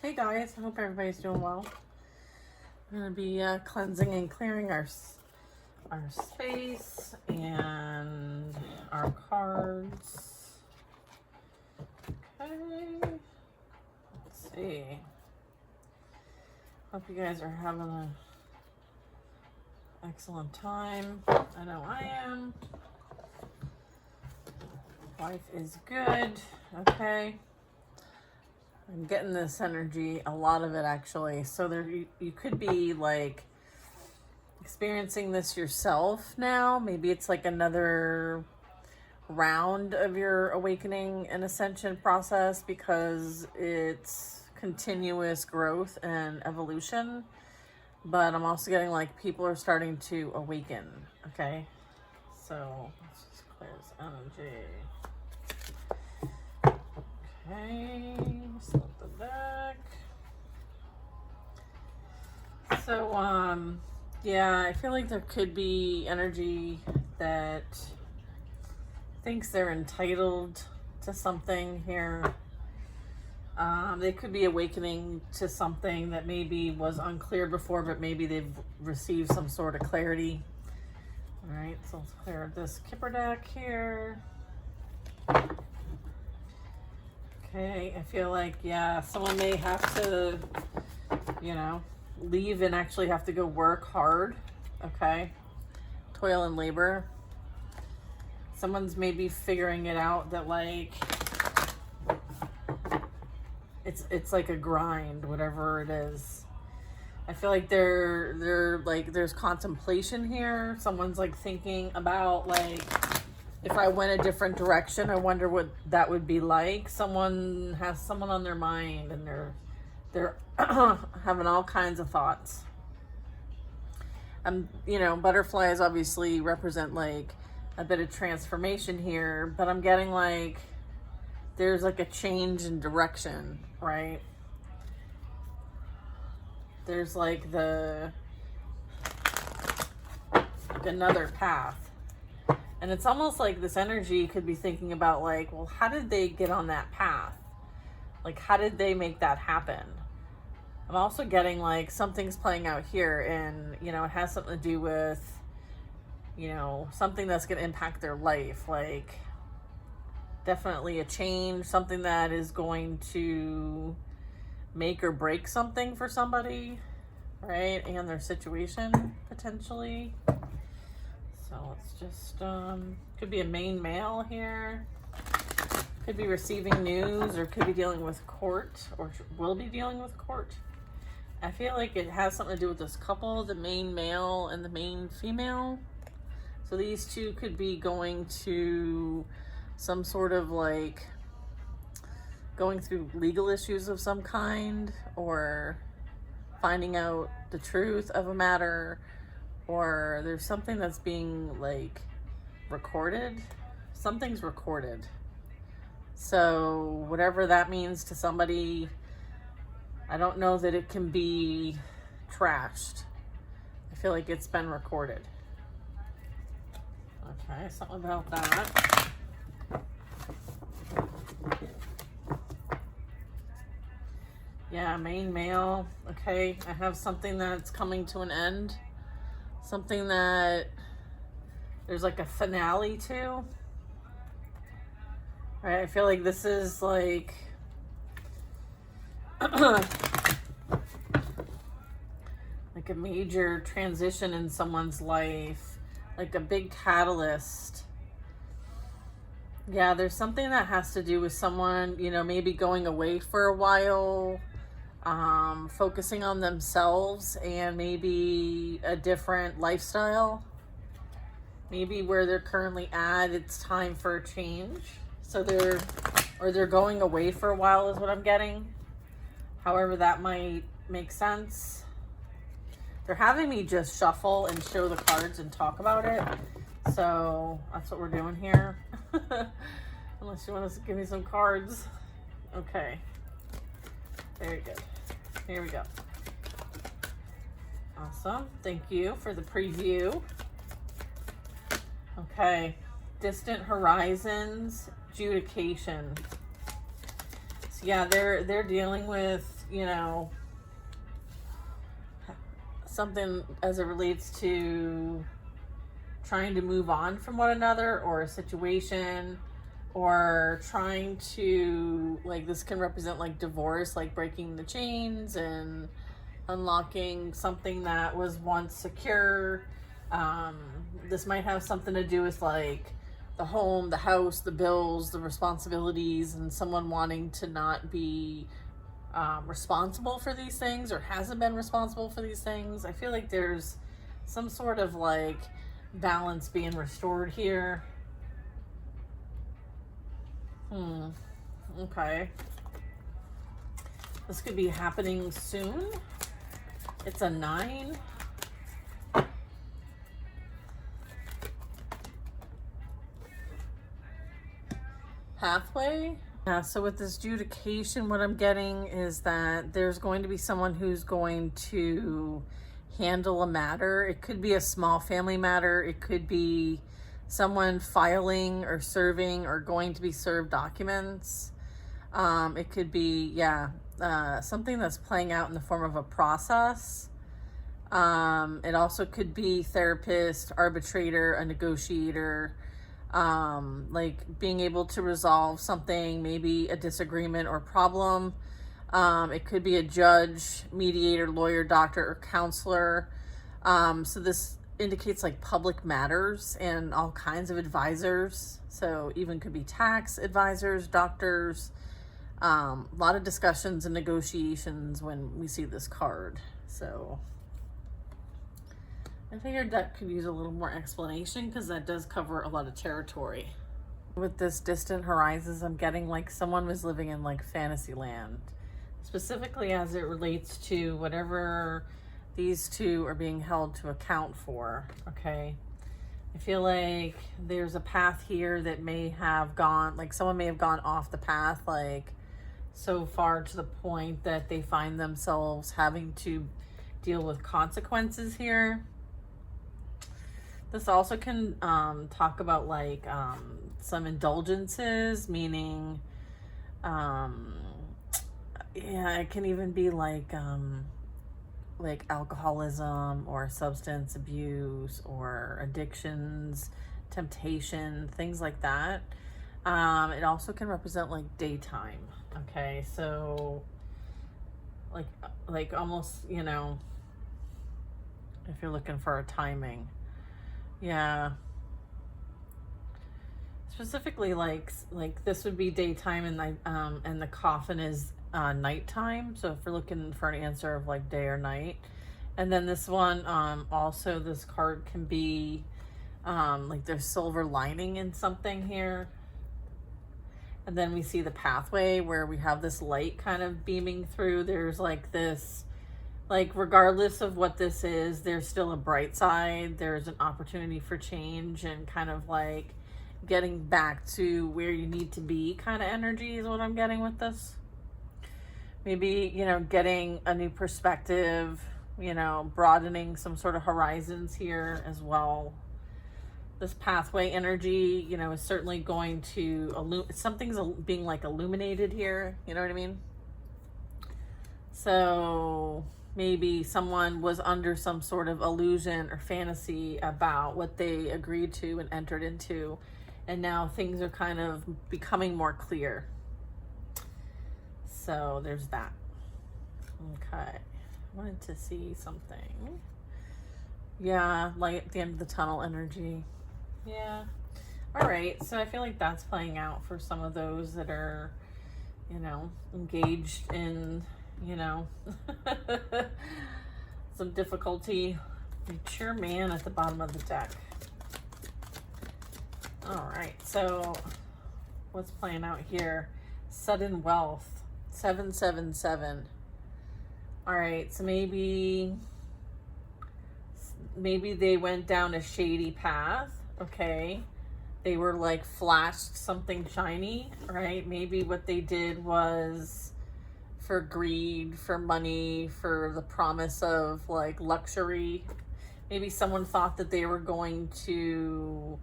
Hey guys, I hope everybody's doing well. I'm going to be cleansing and clearing our space and our cards. Okay, let's see. Hope you guys are having an excellent time. I know I am. Life is good. Okay. I'm getting this energy, a lot of it actually. So there, you could be like experiencing this yourself now. Maybe it's like another round of your awakening and ascension process because it's continuous growth and evolution. But I'm also getting like people are starting to awaken. Okay, so let's just clear this energy. Okay, slip the deck. So, yeah, I feel like there could be energy that thinks they're entitled to something here. They could be awakening to something that maybe was unclear before, but maybe they've received some sort of clarity. All right, so let's clear this Kipper deck here. Okay, I feel like, yeah, someone may have to, leave and actually have to go work hard, okay? Toil and labor. Someone's maybe figuring it out that, like, it's like a grind, whatever it is. I feel like they're like, there's contemplation here. Someone's, like, thinking about, like, if I went a different direction, I wonder what that would be like. Someone has someone on their mind and they're having all kinds of thoughts. Butterflies obviously represent like a bit of transformation here, but I'm getting like there's like a change in direction, right? There's like another path. And it's almost like this energy could be thinking about like, well, how did they get on that path? Like, how did they make that happen? I'm also getting like something's playing out here and, it has something to do with, something that's going to impact their life. Like, definitely a change, something that is going to make or break something for somebody, right? And their situation, potentially. So let's just, could be a main male here. Could be receiving news or could be dealing with court or will be dealing with court. I feel like it has something to do with this couple, the main male and the main female. So these two could be going to some sort of like going through legal issues of some kind or finding out the truth of a matter. Or there's something that's being like recorded. Something's recorded. So whatever that means to somebody, I don't know that it can be trashed. I feel like it's been recorded. Okay, something about that. Yeah, main male. Okay, I have something that's coming to an end. Something that there's like a finale to. Right, I feel like this is like like a major transition in someone's life, like a big catalyst. Yeah, there's something that has to do with someone, maybe going away for a while, focusing on themselves and maybe a different lifestyle. Maybe where they're currently at, it's time for a change. So they're going away for a while is what I'm getting. However that might make sense. They're having me just shuffle and show the cards and talk about it. So that's what we're doing here. Unless you want to give me some cards. Okay. Very good. Here we go. Awesome. Thank you for the preview. Okay. Distant horizons, adjudication. So yeah, they're dealing with you know, something as it relates to trying to move on from one another or a situation, or trying to, like, this can represent like divorce, like breaking the chains and unlocking something that was once secure. This might have something to do with like the home, the house, the bills, the responsibilities, and someone wanting to not be responsible for these things, or hasn't been responsible for these things. I feel like there's some sort of like balance being restored here. Okay. This could be happening soon. It's a 9. Pathway. Yeah, so with this adjudication, what I'm getting is that there's going to be someone who's going to handle a matter. It could be a small family matter. It could be someone filing or serving or going to be served documents. It could be, something that's playing out in the form of a process. It also could be therapist, arbitrator, a negotiator, like being able to resolve something, maybe a disagreement or problem. It could be a judge, mediator, lawyer, doctor, or counselor. So this indicates like public matters and all kinds of advisors. So even could be tax advisors, doctors, a lot of discussions and negotiations when we see this card. So I figured that could use a little more explanation because that does cover a lot of territory. With this distant horizons, I'm getting like someone was living in like fantasy land, specifically as it relates to whatever these two are being held to account for. Okay. I feel like there's a path here that may have gone, like someone may have gone off the path, like so far to the point that they find themselves having to deal with consequences here. This also can talk about like some indulgences, meaning, it can even be like alcoholism or substance abuse or addictions, temptation, things like that. It also can represent like daytime. Okay, so like almost, if you're looking for a timing. Yeah. Specifically, like this would be daytime, and the coffin is nighttime. So if you're looking for an answer of like day or night, and then this one, also this card can be like there's silver lining in something here, and then we see the pathway where we have this light kind of beaming through. There's like this. Like, regardless of what this is, there's still a bright side. There's an opportunity for change and kind of like getting back to where you need to be kind of energy is what I'm getting with this. Maybe, getting a new perspective, broadening some sort of horizons here as well. This pathway energy, is certainly going to, something's being like illuminated here. You know what I mean? So maybe someone was under some sort of illusion or fantasy about what they agreed to and entered into, and now things are kind of becoming more clear. So there's that. Okay. I wanted to see something. Yeah, light at the end of the tunnel energy. Yeah. All right. So I feel like that's playing out for some of those that are, engaged in, some difficulty. Mature man at the bottom of the deck. All right, so what's playing out here? Sudden wealth, 777. All right, so maybe they went down a shady path. Okay, they were like flashed something shiny, right? Maybe what they did was for greed, for money, for the promise of like luxury. Maybe someone thought that they were going to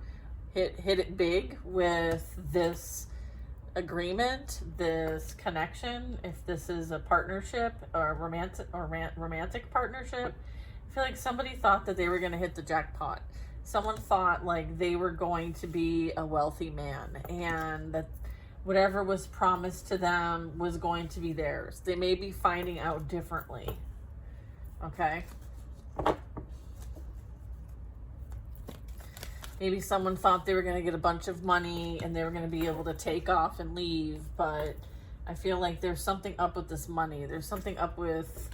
hit it big with this agreement, this connection, if this is a partnership or romantic partnership, I feel like somebody thought that they were going to hit the jackpot. Someone thought like they were going to be a wealthy man and that whatever was promised to them was going to be theirs. They may be finding out differently. Okay? Maybe someone thought they were going to get a bunch of money and they were going to be able to take off and leave, but I feel like there's something up with this money. There's something up with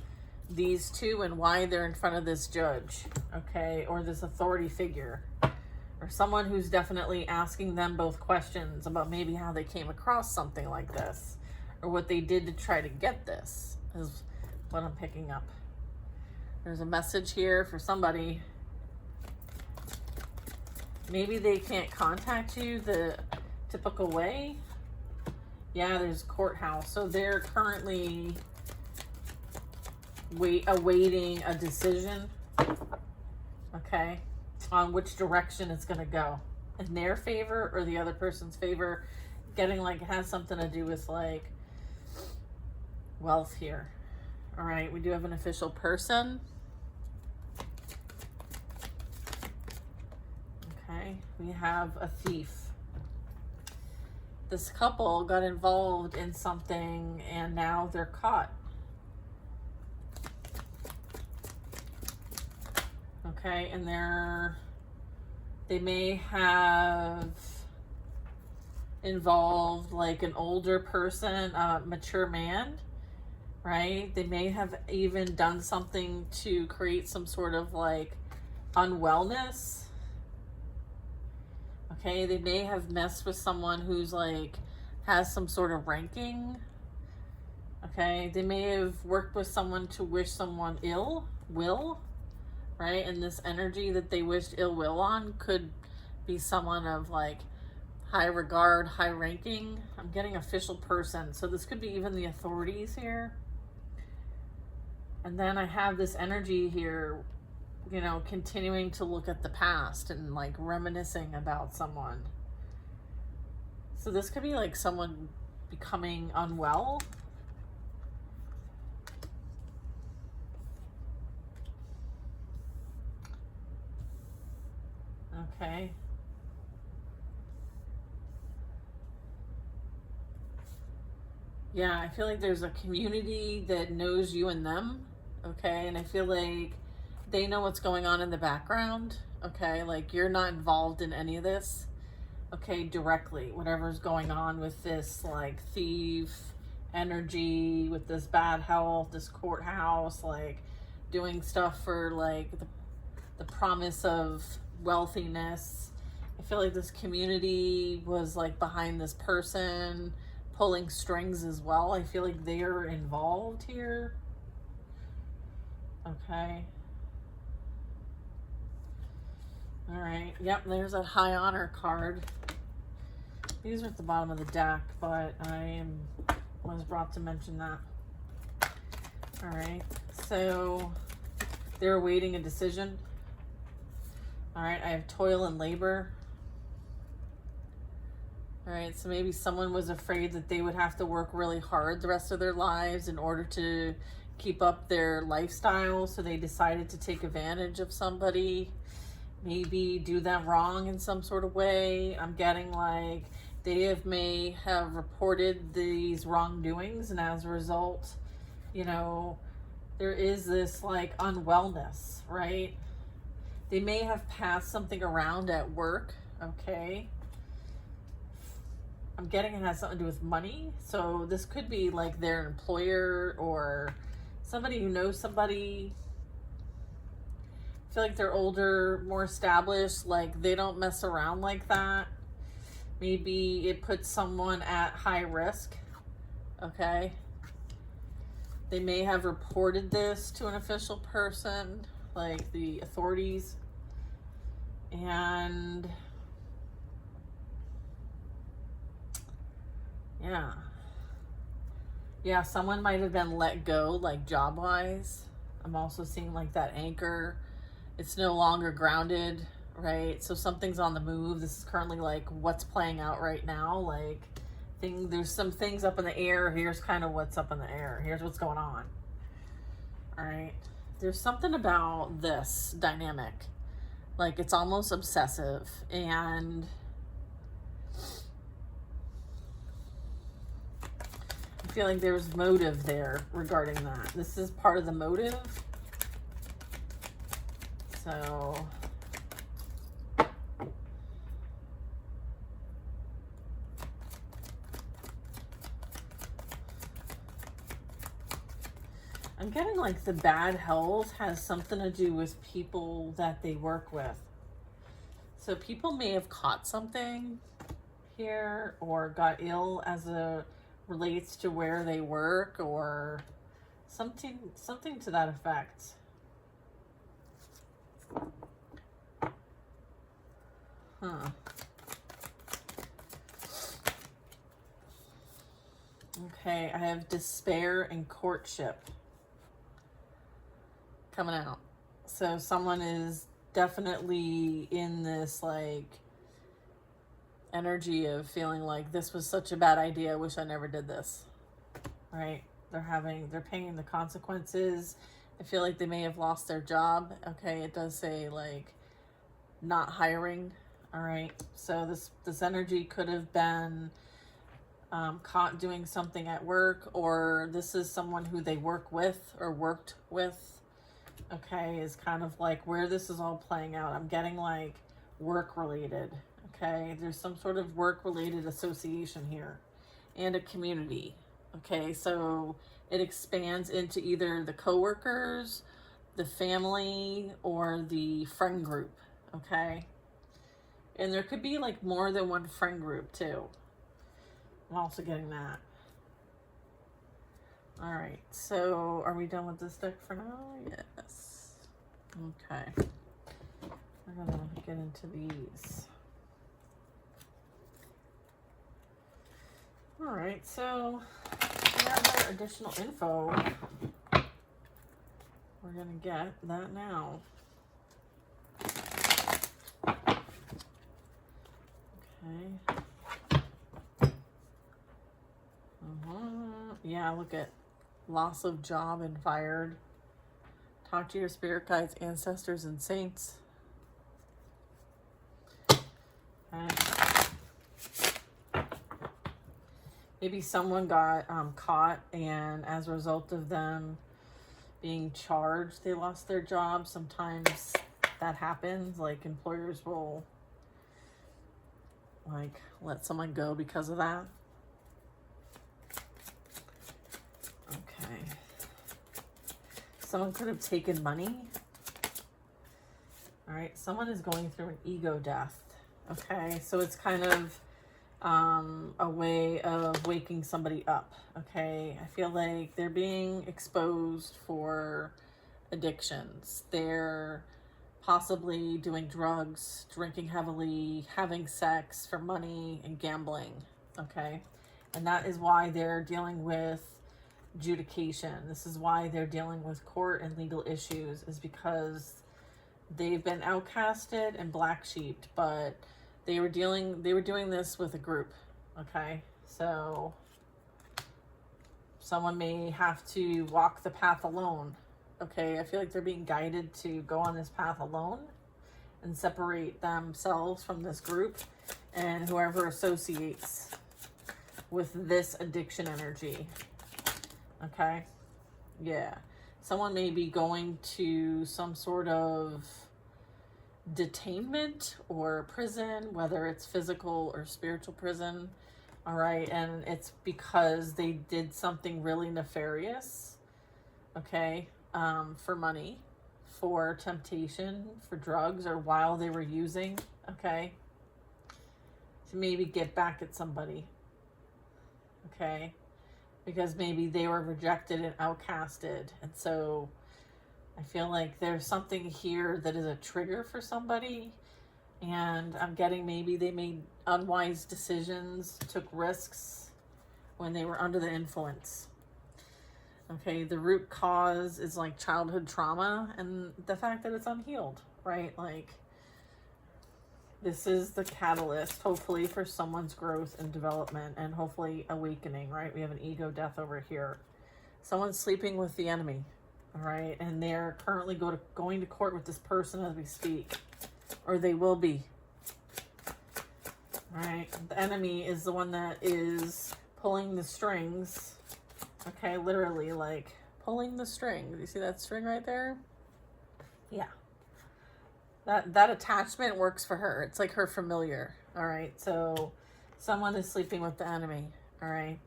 these two and why they're in front of this judge, okay, or this authority figure, or someone who's definitely asking them both questions about maybe how they came across something like this, or what they did to try to get this, is what I'm picking up. There's a message here for somebody. Maybe they can't contact you the typical way. Yeah, there's courthouse. So they're currently awaiting a decision, okay, on which direction it's going to go. In their favor or the other person's favor. Getting like it has something to do with like wealth here. All right, we do have an official person. Okay, we have a thief. This couple got involved in something and now they're caught. Okay, and they may have involved like an older person, a mature man, right? They may have even done something to create some sort of like unwellness. Okay, they may have messed with someone who's like has some sort of ranking. Okay, they may have worked with someone to wish someone ill will, right? And this energy that they wished ill will on could be someone of like high regard, high ranking. I'm getting official person, so this could be even the authorities here. And then I have this energy here, you know, continuing to look at the past and like reminiscing about someone. So this could be like someone becoming unwell. Okay. Yeah, I feel like there's a community that knows you and them. Okay, and I feel like they know what's going on in the background. Okay, like you're not involved in any of this. Okay, directly. Whatever's going on with this like thief energy, with this bad health, this courthouse, like doing stuff for like the promise of wealthiness. I feel like this community was like behind this person, pulling strings as well. I feel like they're involved here. Okay. All right. Yep, there's that high honor card. These are at the bottom of the deck, but was brought to mention that. All right. So they're awaiting a decision. All right. I have toil and labor. All right. So maybe someone was afraid that they would have to work really hard the rest of their lives in order to keep up their lifestyle. So they decided to take advantage of somebody, maybe do them wrong in some sort of way. I'm getting like they may have reported these wrongdoings, and as a result, you know, there is this like unwellness, right? They may have passed something around at work. Okay. I'm getting it has something to do with money. So this could be like their employer or somebody who knows somebody. I feel like they're older, more established, like they don't mess around like that. Maybe it puts someone at high risk. Okay. They may have reported this to an official person, like the authorities. And yeah, someone might have been let go, like job-wise. I'm also seeing like that anchor. It's no longer grounded, right? So something's on the move. This is currently like what's playing out right now. Like There's some things up in the air. Here's kind of what's up in the air. Here's what's going on. All right. There's something about this dynamic. Like, it's almost obsessive. And I feel like there's motive there regarding that. This is part of the motive. So I'm getting like the bad health has something to do with people that they work with. So people may have caught something here or got ill as a relates to where they work or something to that effect. Okay, I have despair and courtship coming out. So someone is definitely in this like energy of feeling like this was such a bad idea. I wish I never did this. Right? They're paying the consequences. I feel like they may have lost their job. Okay, it does say like not hiring. All right. So this energy could have been caught doing something at work, or this is someone who they work with or worked with. Okay, is kind of like where this is all playing out. I'm getting like work related. Okay, there's some sort of work related association here and a community. Okay, so it expands into either the coworkers, the family, or the friend group. Okay, and there could be like more than one friend group too. I'm also getting that. All right, so are we done with this deck for now? Yes. Okay. We're gonna get into these. All right, so we have additional info. We're gonna get that now. Okay. Yeah, look at loss of job and fired. Talk to your spirit guides, ancestors, and saints. Okay. Maybe someone got caught, and as a result of them being charged, they lost their job. Sometimes that happens. Like employers will like let someone go because of that. Okay. Someone could have taken money. All right. Someone is going through an ego death. Okay. So it's kind of a way of waking somebody up. Okay. I feel like they're being exposed for addictions. They're possibly doing drugs, drinking heavily, having sex for money, and gambling. Okay. And that is why they're dealing with adjudication. This is why they're dealing with court and legal issues, is because they've been outcasted and black sheeped, but they were doing this with a group. Okay, so someone may have to walk the path alone. Okay, I feel like they're being guided to go on this path alone and separate themselves from this group and whoever associates with this addiction energy. Okay, yeah. Someone may be going to some sort of detainment or prison, whether it's physical or spiritual prison. All right, and it's because they did something really nefarious. Okay, for money, for temptation, for drugs, or while they were using. Okay, to maybe get back at somebody. Okay. Because maybe they were rejected and outcasted. And so I feel like there's something here that is a trigger for somebody. And I'm getting maybe they made unwise decisions, took risks when they were under the influence. Okay, the root cause is like childhood trauma and the fact that it's unhealed, right? Like This is the catalyst, hopefully, for someone's growth and development and hopefully awakening, right? We have an ego death over here. Someone's sleeping with the enemy, all right? And they're currently going to court with this person as we speak, or they will be, all right? The enemy is the one that is pulling the strings, okay? Literally, like, pulling the string. You see that string right there? Yeah. That attachment works for her. It's like her familiar, all right? So someone is sleeping with the enemy, all right?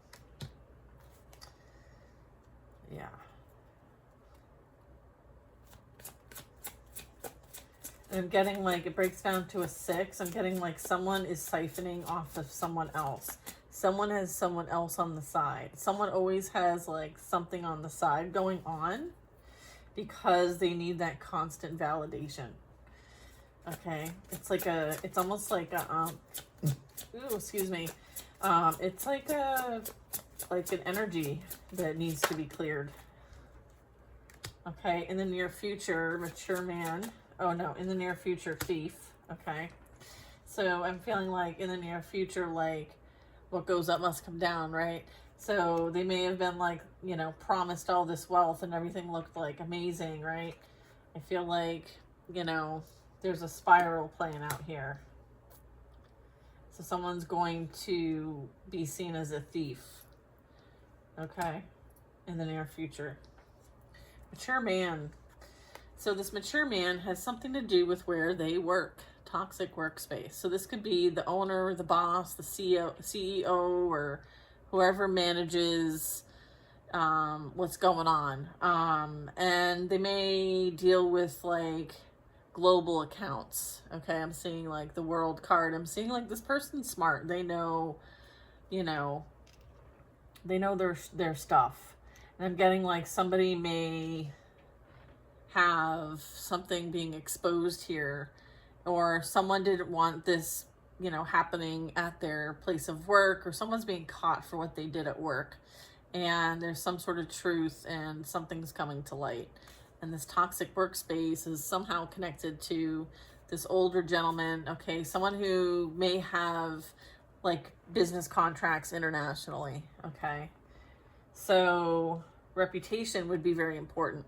Yeah. And I'm getting like, it breaks down to a 6. I'm getting like someone is siphoning off of someone else. Someone has someone else on the side. Someone always has like something on the side going on because they need that constant validation. Okay. It's like it's almost like a, ooh, excuse me. It's like an energy that needs to be cleared. Okay. In the near future, mature man. Oh no, in the near future, thief. Okay. So I'm feeling like in the near future, like what goes up must come down, right? So they may have been like, you know, promised all this wealth and everything looked like amazing, right? I feel like, you know, there's a spiral playing out here. So someone's going to be seen as a thief, okay, in the near future. Mature man. So this mature man has something to do with where they work, toxic workspace. So this could be the owner, the boss, the CEO, or whoever manages what's going on. And they may deal with like global accounts. Okay, I'm seeing like the world card. I'm seeing like this person's smart. They know, you know, they know their stuff. And I'm getting like somebody may have something being exposed here, or someone didn't want this, you know, happening at their place of work, or someone's being caught for what they did at work. And there's some sort of truth and something's coming to light. And this toxic workspace is somehow connected to this older gentleman, okay, someone who may have like business contracts internationally, okay? So reputation would be very important.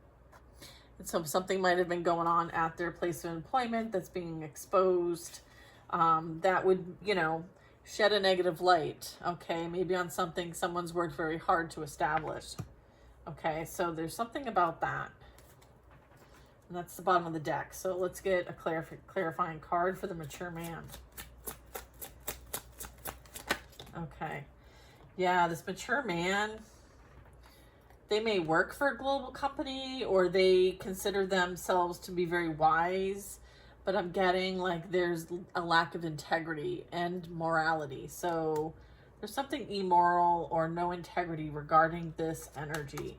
And so something might have been going on at their place of employment that's being exposed, that would, you know, shed a negative light, okay? Maybe on something someone's worked very hard to establish, okay? So there's something about that. And that's the bottom of the deck. So let's get a clarifying card for the mature man. Okay. Yeah, this mature man, they may work for a global company or they consider themselves to be very wise, but I'm getting like there's a lack of integrity and morality. So there's something immoral or no integrity regarding this energy.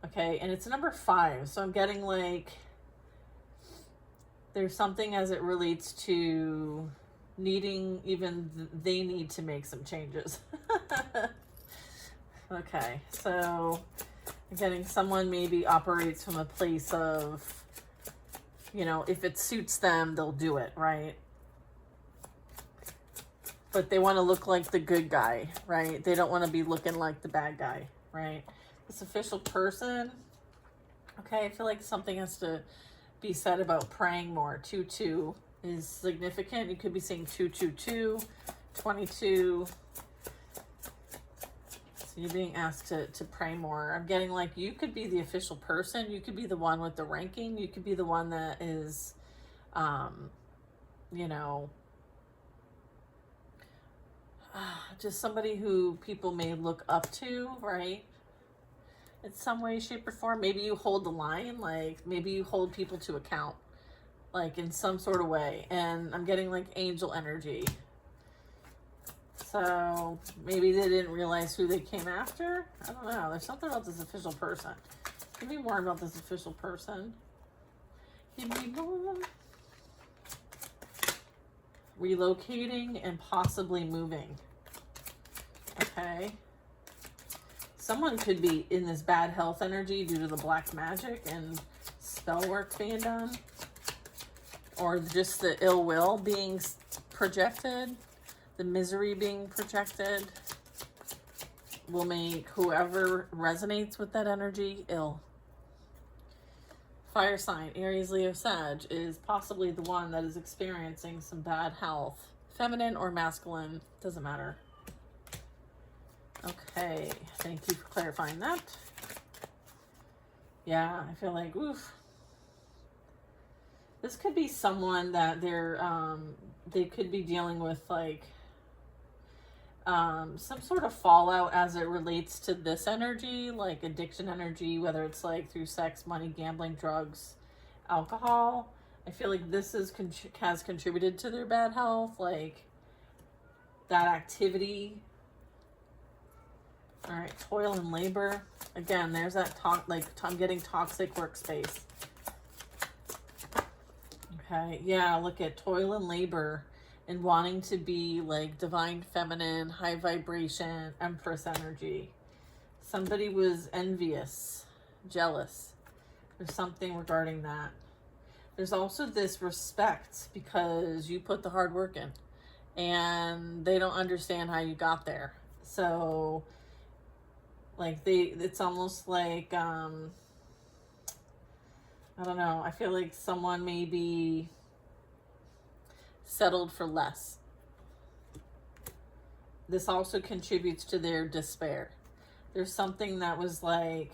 Okay, and it's number 5. So I'm getting like there's something as it relates to needing, even they need to make some changes. Okay, so I'm getting someone maybe operates from a place of, you know, if it suits them, they'll do it, right? But they want to look like the good guy, right? They don't want to be looking like the bad guy, right? This official person, okay, I feel like something has to be said about praying more. 2-2 is significant. You could be saying 222, 22. So you're being asked to pray more. I'm getting like you could be the official person. You could be the one with the ranking. You could be the one that is, you know, just somebody who people may look up to, right? In some way, shape, or form. Maybe you hold the line, like maybe you hold people to account, like in some sort of way. And I'm getting like angel energy. So maybe they didn't realize who they came after. I don't know. There's something about this official person. Give me more about this official person. Give me more. Relocating and possibly moving. Okay. Someone could be in this bad health energy due to the black magic and spell work being done. or just the ill will being projected, the misery being projected, will make whoever resonates with that energy ill. Fire sign, Aries, Leo, Sag, is possibly the one that is experiencing some bad health. Feminine or masculine, doesn't matter. Okay, thank you for clarifying that. Yeah, I feel like, oof. This could be someone that they could be dealing with like some sort of fallout as it relates to this energy, like addiction energy, whether it's like through sex, money, gambling, drugs, alcohol. I feel like this has contributed to their bad health, like that activity. All right, toil and labor. Again, there's that talk, like I'm getting toxic workspace. Okay, yeah, look at toil and labor and wanting to be like divine feminine, high vibration, empress energy. Somebody was envious, jealous. There's something regarding that. There's also this respect because you put the hard work in and they don't understand how you got there. So like it's almost like, I don't know. I feel like someone maybe settled for less. This also contributes to their despair. There's something that was like,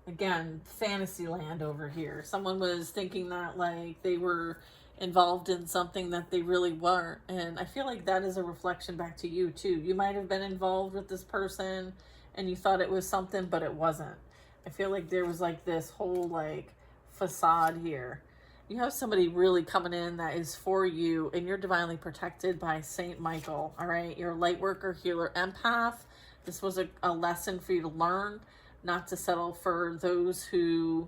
again, fantasy land over here. Someone was thinking that like they were involved in something that they really weren't. And I feel like that is a reflection back to you too. You might have been involved with this person and you thought it was something, but it wasn't. I feel like there was like this whole like facade here. You have somebody really coming in that is for you, and you're divinely protected by Saint Michael, all right? You're a light worker, healer, empath. This was a lesson for you to learn, not to settle for those who,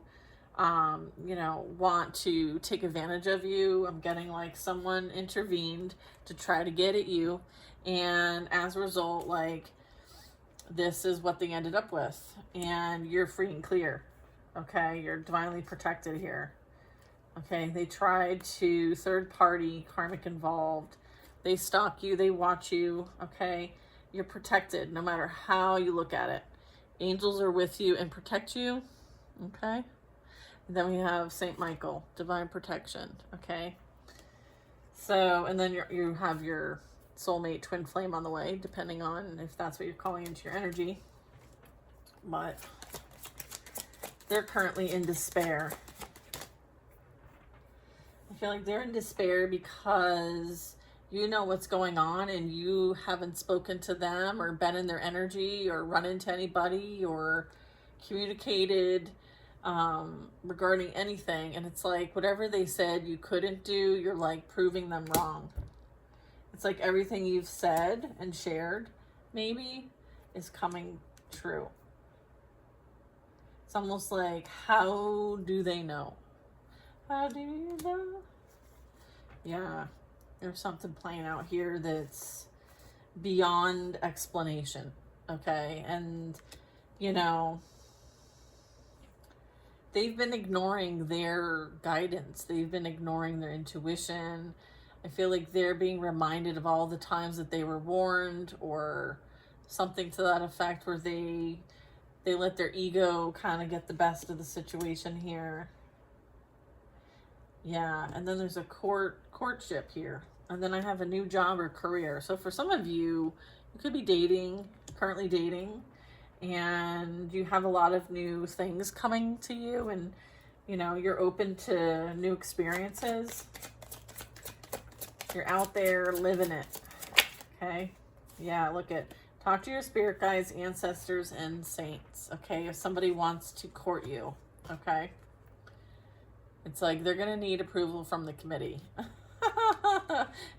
you know, want to take advantage of you. I'm getting like someone intervened to try to get at you, and as a result, like, this is what they ended up with, and you're free and clear, okay? You're divinely protected here. Okay, they tried to third party, karmic involved. They stalk you, they watch you, okay? You're protected no matter how you look at it. Angels are with you and protect you, okay? And then we have Saint Michael, divine protection, okay? So, and then you have your soulmate twin flame on the way, depending on if that's what you're calling into your energy. But they're currently in despair. I feel like they're in despair because you know what's going on and you haven't spoken to them or been in their energy or run into anybody or communicated regarding anything. And it's like whatever they said you couldn't do, you're like proving them wrong. It's like everything you've said and shared maybe is coming true. It's almost like, how do they know? How do you know? Yeah, there's something playing out here that's beyond explanation, okay? And, you know, they've been ignoring their guidance. They've been ignoring their intuition. I feel like they're being reminded of all the times that they were warned or something to that effect where they let their ego kind of get the best of the situation here. Yeah, and then there's a courtship here. And then I have a new job or career. So for some of you, you could be dating, currently dating, and you have a lot of new things coming to you and, you know, you're open to new experiences. You're out there living it, okay? Yeah, look at, talk to your spirit guides, ancestors, and saints, okay? If somebody wants to court you, okay? It's like they're going to need approval from the committee.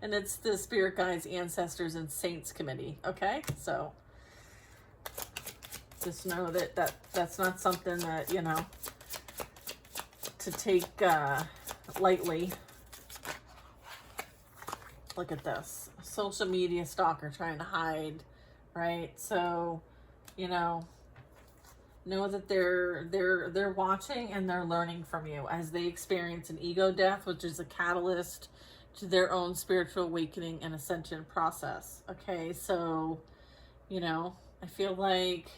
And it's the spirit guides, ancestors, and saints committee, okay? So just know that that's not something that, you know, to take lightly. Look at this. Social media stalker trying to hide, right? So, you know, Know that they're watching and they're learning from you as they experience an ego death, which is a catalyst to their own spiritual awakening and ascension process. Okay, so, you know, I feel like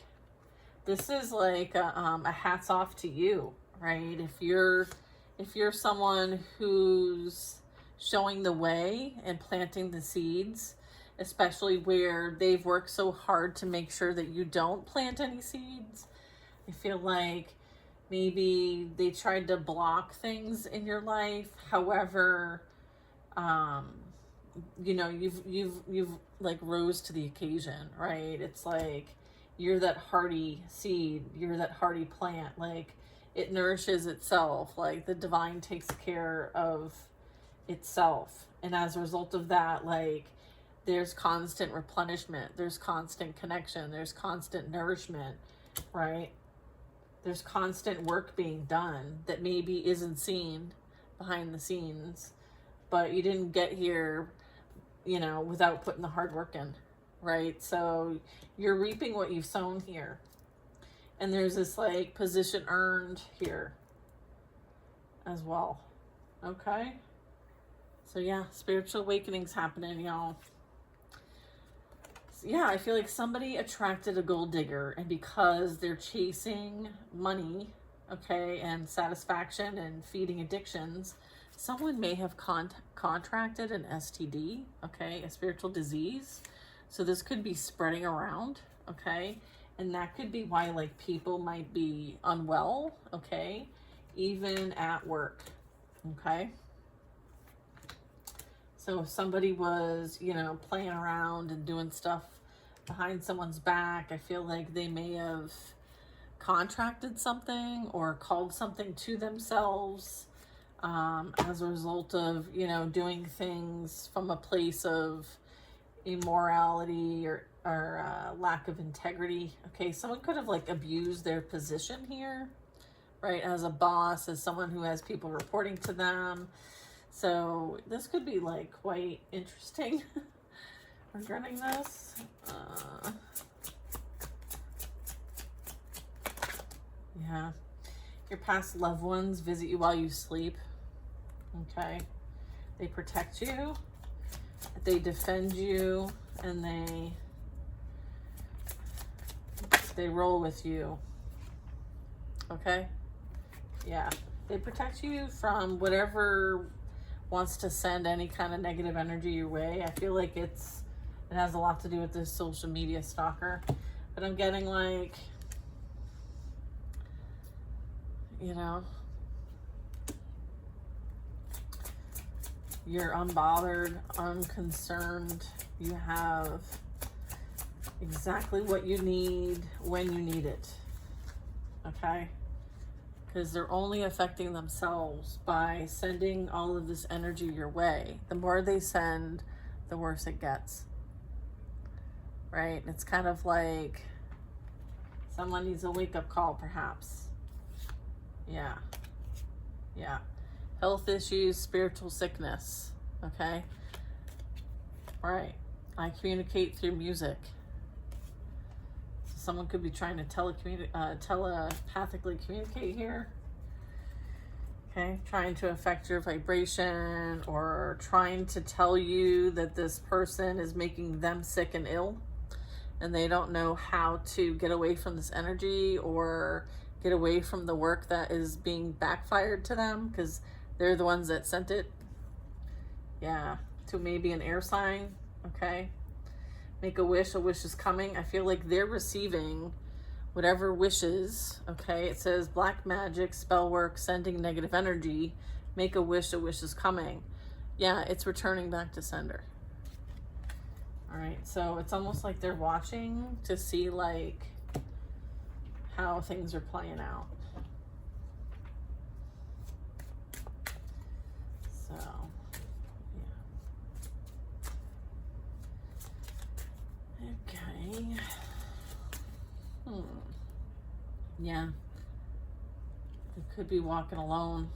this is like a hats off to you, right? If you're someone who's showing the way and planting the seeds, especially where they've worked so hard to make sure that you don't plant any seeds. I feel like maybe they tried to block things in your life. However, you know, you've like rose to the occasion, right? It's like you're that hardy seed, you're that hardy plant. Like it nourishes itself. Like the divine takes care of itself, and as a result of that, like there's constant replenishment, there's constant connection, there's constant nourishment, right? There's constant work being done that maybe isn't seen behind the scenes, but you didn't get here, you know, without putting the hard work in, right? So you're reaping what you've sown here, and there's this like position earned here as well. Okay, so yeah, spiritual awakening's happening, y'all. Yeah, I feel like somebody attracted a gold digger, and because they're chasing money, okay, and satisfaction and feeding addictions, someone may have contracted an STD, okay, a spiritual disease. So this could be spreading around, okay, and that could be why like people might be unwell, okay, even at work, okay. So if somebody was, you know, playing around and doing stuff behind someone's back, I feel like they may have contracted something or called something to themselves as a result of, you know, doing things from a place of immorality or lack of integrity. Okay, someone could have like abused their position here, right? As a boss, as someone who has people reporting to them. So this could be like quite interesting regarding this. Yeah. Your past loved ones visit you while you sleep. Okay. They protect you. They defend you, and they roll with you. Okay? Yeah. They protect you from whatever wants to send any kind of negative energy your way. I feel like it has a lot to do with this social media stalker. But I'm getting like, you know, you're unbothered, unconcerned. You have exactly what you need when you need it. Okay? Because they're only affecting themselves by sending all of this energy your way. The more they send, the worse it gets. Right? It's kind of like someone needs a wake-up call, perhaps. Yeah. Yeah. Health issues, spiritual sickness. Okay? Right. I communicate through music. Someone could be trying to telepathically communicate here. Okay, trying to affect your vibration or trying to tell you that this person is making them sick and ill and they don't know how to get away from this energy or get away from the work that is being backfired to them because they're the ones that sent it. Yeah, to maybe an air sign. Okay. Make a wish is coming. I feel like they're receiving whatever wishes, okay? It says black magic, spell work, sending negative energy. Make a wish is coming. Yeah, it's returning back to sender. All right, so it's almost like they're watching to see like how things are playing out. So, okay. Yeah. You could be walking alone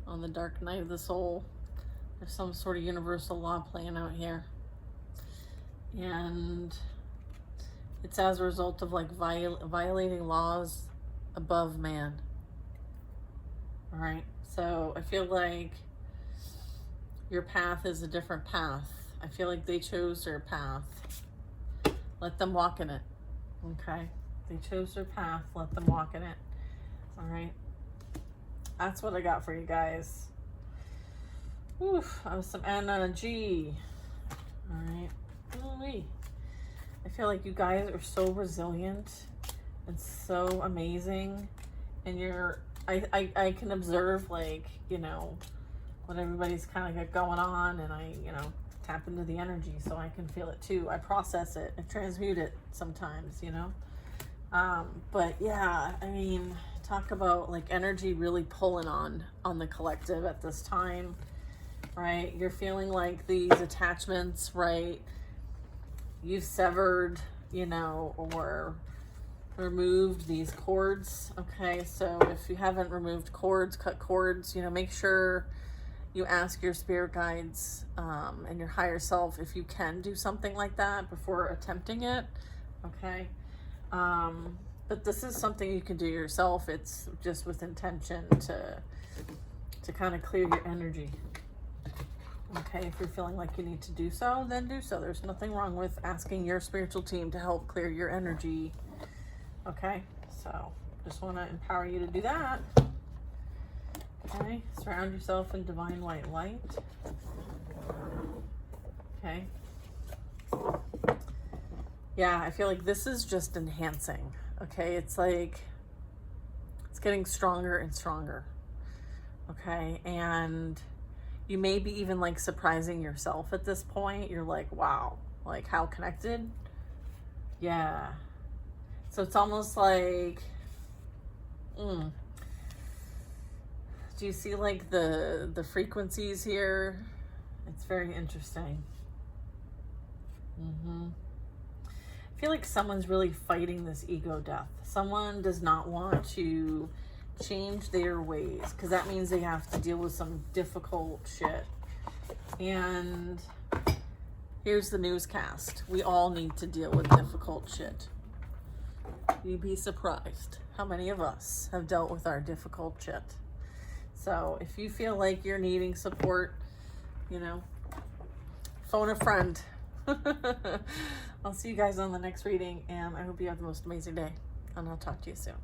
on the dark night of the soul. There's some sort of universal law playing out here. And It's as a result of like violating laws above man. All right. So I feel like your path is a different path. I feel like they chose their path. Let them walk in it. Okay. They chose their path. Let them walk in it. All right. That's what I got for you guys. Oof. That was some energy. All right. Ooh-wee. I feel like you guys are so resilient and so amazing. And I can observe, like, you know, what everybody's kind of got going on, and I, you know, tap into the energy so I can feel it too. I process it, I transmute it sometimes, you know. But yeah, I mean, talk about like energy really pulling on the collective at this time, right? You're feeling like these attachments, right? You've severed, you know, or removed these cords. Okay, so if you haven't removed cords, cut cords, you know, make sure you ask your spirit guides and your higher self if you can do something like that before attempting it. Okay. But this is something you can do yourself. It's just with intention to kind of clear your energy. Okay, if you're feeling like you need to do so, then do so. There's nothing wrong with asking your spiritual team to help clear your energy. Okay, so just want to empower you to do that. Okay, surround yourself in divine white light. Okay. Yeah, I feel like this is just enhancing. Okay, it's like it's getting stronger and stronger. Okay, and you may be even like surprising yourself at this point. You're like, wow, like how connected? Yeah. So it's almost like, do you see like the frequencies here? It's very interesting. I feel like someone's really fighting this ego death. Someone does not want to change their ways, because that means they have to deal with some difficult shit. And here's the newscast. We all need to deal with difficult shit. You'd be surprised how many of us have dealt with our difficult shit. So if you feel like you're needing support, you know, phone a friend. I'll see you guys on the next reading, and I hope you have the most amazing day, and I'll talk to you soon.